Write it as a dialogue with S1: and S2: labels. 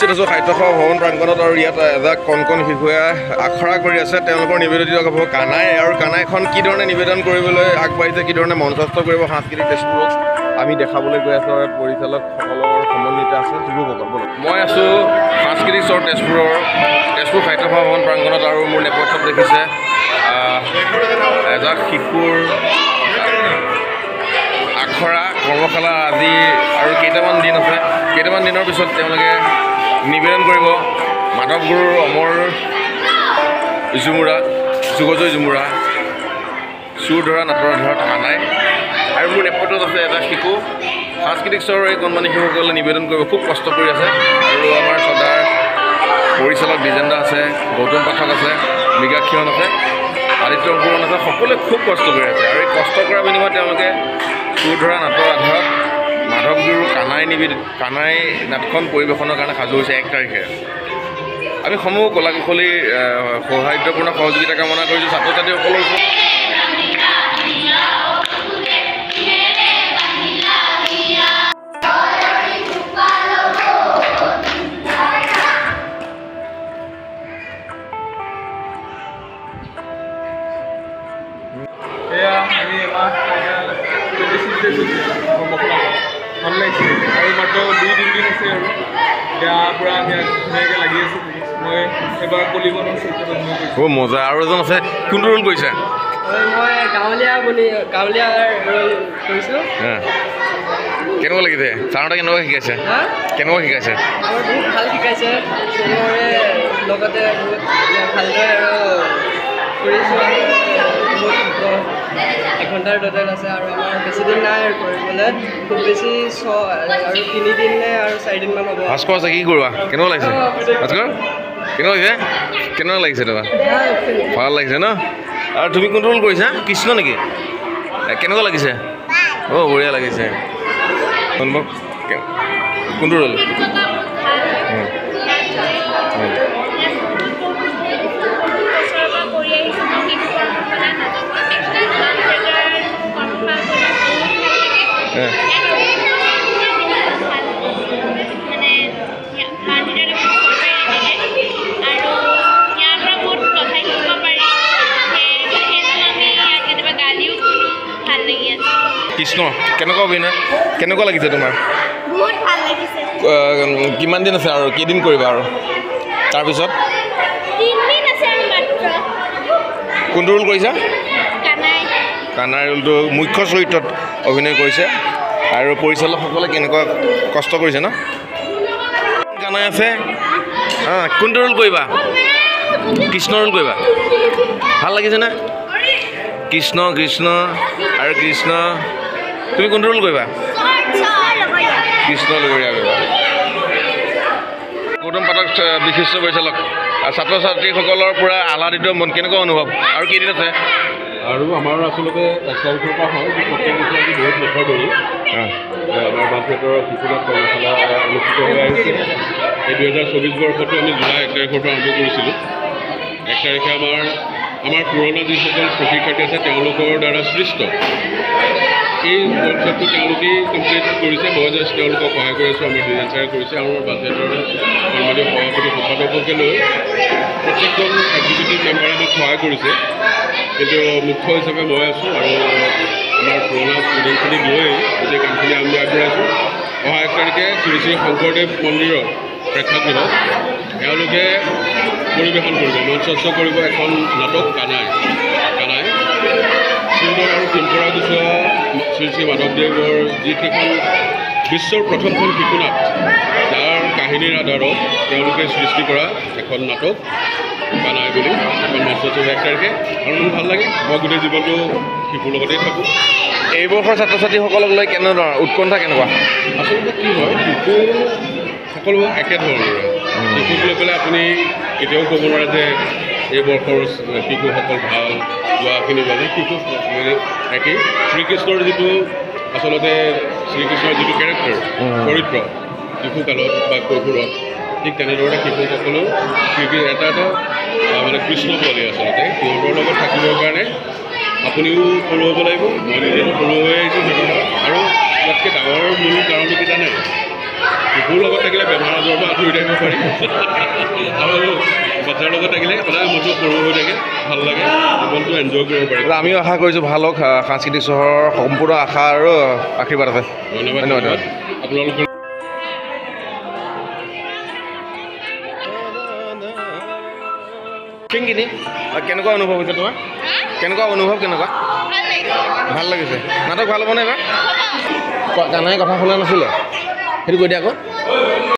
S1: উপস্থিত আছোঁ সাহিত্যসভা ভৱন প্ৰাংগণত আৰু ইয়াত এজাক কণ কণ শিশুৱে আখৰা কৰি আছে তেওঁলোকৰ নিবেদিত হ'ব কানাই আৰু কানাইখন কি ধৰণে নিবেদন কৰিবলৈ আগবাঢ়িছে কি ধৰণে মঞ্চস্থ কৰিব সাংস্কৃতিক তেজপুৰক আমি দেখাবলৈ গৈ আছোঁ আৰু পৰিচালকসকলৰ সমন্বিত আছে যুৱকসকল। মই আছোঁ সাংস্কৃতিক চহৰ তেজপুৰ সাহিত্যসভা ভৱন প্ৰাংগণত আৰু মোৰ নেপথ্যত দেখিছে এজাক শিশুৰ আখৰা কৰ্মশালা আজি আৰু কেইটামান দিন আছে। কেইটামান দিনৰ পিছত তেওঁলোকে নিবেদন কৰিব মাধৱ গুৰুৰ অমৰ ঝুমুৰা যুগজয় ঝুমুৰা চুৰ ধৰা নাটৰ আধাৰত কানাই আৰু মোৰ নেপথ্যত আছে এটা শিশু সাংস্কৃতিক চহৰৰ এই কণমানি শিশুসকলে নিবেদন কৰিব খুব কষ্ট কৰি আছে আৰু আমাৰ শ্ৰদ্ধাৰ পৰিচালক দ্বিজেন্দ্ৰ আছে, গৌতম পাঠক আছে, মৃগাক্ষীহন আছে, আদিত্য অংকুৰণ আছে, সকলোৱে খুব কষ্ট কৰি আছে আৰু এই কষ্ট কৰাৰ বিনিময়ত তেওঁলোকে চুৰ ধৰা নাটৰ আধাৰত মাধৱ গুৰুৰ কানাই নাটখন পৰিৱেশনৰ কাৰণে সাজু হৈছে 1 তাৰিখে। আমি সমূহ কলা কুশলীৰ সৌহাৰ্দ্যপূৰ্ণ সহযোগিতা কামনা কৰিছোঁ ছাত্ৰ ছাত্ৰীসকলৰ
S2: ভাল লাগিছে আৰু মাত্ৰ 2-3 দিন আছে আৰু এতিয়া পূৰা আমি ধুনীয়াকৈ লাগি আছোঁ। মই এবাৰ কলিবনৰ চৰিত্ৰত অভিনয় কৰিছোঁ।
S1: মজা। আৰু এজন আছে, কোনটো ৰোল কৰিছা?
S3: মই গাঁৱলীয়া ৰোল কৰিছোঁ।
S1: কেনেকুৱা লাগিছে? ছাৰহঁতে কেনেকুৱা শিকাইছে? কেনেকুৱা শিকাইছে?
S3: আমাৰ বহুত ভাল শিকাইছে, চবৰে লগতে বহুত ভালদৰে আৰু কৰিছোঁ। বহুত 1 ঘণ্টাৰ টোটেল আছে আৰু আমাৰ বেছি দিন নাই আৰু কৰিবলৈ, খুব বেছি আৰু 3 দিন নে আৰু 4 দিনমান হ'ব।
S1: ভাস্কৰ আছে, কি কৰোৱা? কেনেকুৱা লাগিছে ভাস্কৰ? কেনেকুৱা লাগিছে তোমাৰ? ভাল লাগিছে ন? আৰু তুমি কোনটো ৰোল কৰিছা? কৃষ্ণ নেকি? কেনেকুৱা লাগিছে? বঢ়িয়া লাগিছে। কোনটো ৰোল? কৃষ্ণ কেনেকুৱা অভিনয়? কেনেকুৱা লাগিছে তোমাৰ?
S4: বহুত ভাল লাগিছে।
S1: কিমান দিন আছে আৰু কেইদিন কৰিবা আৰু তাৰপিছত?
S4: 3 দিন আছে আৰু মাত্ৰ।
S1: কোনটো ৰোল কৰিছা?
S4: কানাই
S1: ৰোলটো মুখ্য চৰিত্ৰত অভিনয় কৰিছে আৰু পৰিচালকসকলে কেনেকুৱা কষ্ট কৰিছে ন? কানাই আছে। কোনটো ৰোল কৰিবা? কৃষ্ণ ৰোল কৰিবা? ভাল লাগিছেনে? কৃষ্ণ আৰু কৃষ্ণ। তুমি কোনটো ৰোল কৰিবা? কৃষ্ণ লগৰীয়া কৰিবা। গৌতম পাঠক বিশিষ্ট পৰিচালক, ছাত্ৰ ছাত্ৰীসকলৰ পৰা আহ্লাদিত মন, কেনেকুৱা অনুভৱ? আৰু কেইদিন আছে?
S2: আৰু আমাৰ আচলতে 1 তাৰিখৰ পৰা হয় প্ৰত্যেক বছৰ আমি বহুত বছৰ ধৰি আমাৰ বাজেটৰ শিশুনাট কৰ্মশালা অনুষ্ঠিত হৈ আহিছে। এই 2024 বৰ্ষটো আমি জুলাই 1 তাৰিখৰ পৰা আৰম্ভ কৰিছিলোঁ। 1 তাৰিখে আমাৰ পুৰণা যিসকল প্ৰশিক্ষাৰ্থী আছে তেওঁলোকৰ দ্বাৰা সৃষ্ট এই কনচেপ্টটো তেওঁলোকেই কমপ্লিট কৰিছে। মই জাষ্ট তেওঁলোকক সহায় কৰি আছোঁ। আমাৰ ডিজাইন ছাৰে কৰিছে আৰু আমাৰ বাজেটৰ সন্মানীয় সভাপতি সম্পাদককে লৈ প্ৰত্যেকজন এক্সিকিউটিভ মেম্বাৰে মোক সহায় কৰিছে, কিন্তু মুখ্য হিচাপে মই আছোঁ আৰু আমাৰ পুৰণা ষ্টুডেণ্টখিনিক লৈ গোটেই কামখিনি আমি আগবঢ়াইছোঁ। অহা 1 তাৰিখে শ্ৰী শ্ৰী শংকৰদেৱ মন্দিৰৰ প্ৰেক্ষাগৃহত এওঁলোকে পৰিৱেশন কৰিব, মঞ্চস্থ কৰিব এখন নাটক কানাই। সুন্দৰ আৰু টিম্পৰা গুচোৱা শ্ৰী শ্ৰী মাধৱদেৱৰ যিকেইখন বিশ্বৰ প্ৰথমখন শিশুনাট, যাৰ কাহিনীৰ আধাৰত তেওঁলোকে সৃষ্টি কৰা এখন নাটক কানাই বুলি এখন মঞ্চস্থ 1 তাৰিখে। আৰু মোৰ ভাল লাগে, মই গোটেই জীৱনটো শিশুৰ লগতেই থাকোঁ।
S1: এই বৰ্ষৰ ছাত্ৰ ছাত্ৰীসকলক লৈ কেনেধৰণৰ উৎকণ্ঠা কেনেকুৱা?
S2: আচলতে কি হয়, শিশু সকলো একেধৰণৰে। শিশুক লৈ পেলাই আপুনি কেতিয়াও ক'ব নোৱাৰে যে এই বৰ্ষৰ শিশুসকল ভাল, যোৱাখিনি ভাল। শিশু একেই। শ্ৰীকৃষ্ণৰ যিটো আচলতে শ্ৰীকৃষ্ণৰ যিটো কেৰেক্টাৰ চৰিত্ৰ শিশুকালত বা কৈশোৰত, ঠিক তেনেদৰে শিশুসকলেও এটা মানে কৃষ্ণ পোৱালি আচলতে সিহঁতৰ লগত থাকিবৰ কাৰণে আপুনিও সৰু হ'ব লাগিব, মই নিজেও সৰু হৈ আহিছোঁ সিহঁতৰ। আৰু ইয়াতকৈ ডাঙৰ মূল কাৰণটো কি জানে? কুকুৰ লগত থাকিলে বেমাৰ আজাৰৰ পৰা আঁতৰি থাকিব পাৰি আৰু বাচ্ছাৰ লগত থাকিলে সদায় মনটো সৰু হৈ থাকে ভাল লাগে জীৱনটো এনজয় কৰিব পাৰি
S1: আমিও আশা কৰিছোঁ ভাল হওক সাংস্কৃতিক চহৰৰ সম্পূৰ্ণ আশা আৰু আশীৰ্বাদ আছে
S2: ধন্যবাদ
S1: ধন্যবাদ
S2: আপোনালোকৰ
S1: কিনি কেনেকুৱা অনুভৱ হৈছে তোমাৰ কেনেকুৱা অনুভৱ কেনেকুৱা ভাল লাগিছে নাটক ভাল হ'বনে এইবাৰ কানাই কথা শুনা নাছিলে সেইটো কৈ দিয়া আকৌ